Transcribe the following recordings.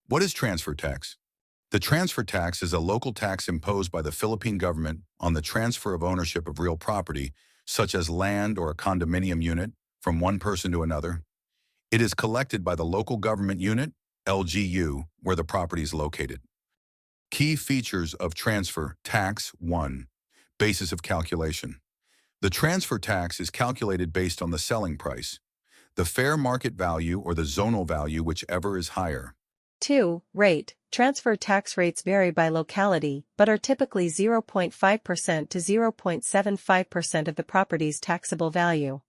What is transfer tax? The transfer tax is a local tax imposed by the Philippine government on the transfer of ownership of real property, such as land or a condominium unit, from one person to another. It is collected by the local government unit, LGU, where the property is located. Key features of transfer tax. 1. Basis of calculation. The transfer tax is calculated based on the selling price, the fair market value or the zonal value, whichever is higher. 2. Rate. Transfer tax rates vary by locality, but are typically 0.5% to 0.75% of the property's taxable value.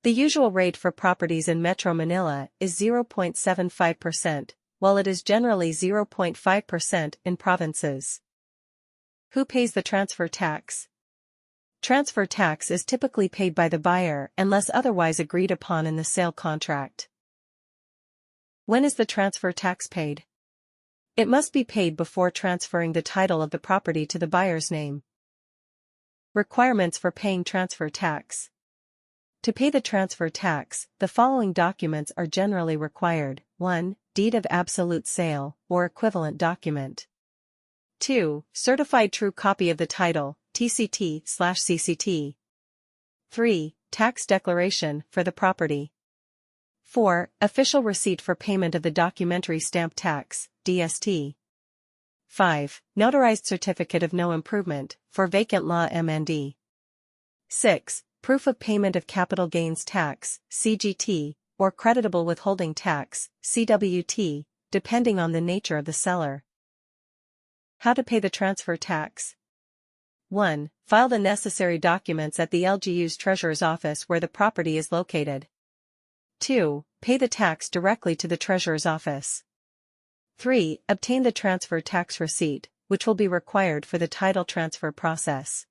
The usual rate for properties in Metro Manila is 0.75%, while it is generally 0.5% in provinces. Who pays the transfer tax? Transfer tax is typically paid by the buyer unless otherwise agreed upon in the sale contract. When is the transfer tax paid? It must be paid before transferring the title of the property to the buyer's name. Requirements for paying transfer tax. To pay the transfer tax, the following documents are generally required. 1. Deed of absolute sale, or equivalent document. 2. Certified true copy of the title, TCT/CCT. 3. Tax declaration for the property. 4. Official receipt for payment of the documentary stamp tax, DST. 5. Notarized certificate of no improvement, for vacant lot MND. 6. Proof of payment of capital gains tax, CGT, or creditable withholding tax, CWT, depending on the nature of the seller. How to pay the transfer tax? 1. File the necessary documents at the LGU's treasurer's office where the property is located. 2. Pay the tax directly to the treasurer's office. 3. Obtain the transfer tax receipt, which will be required for the title transfer process.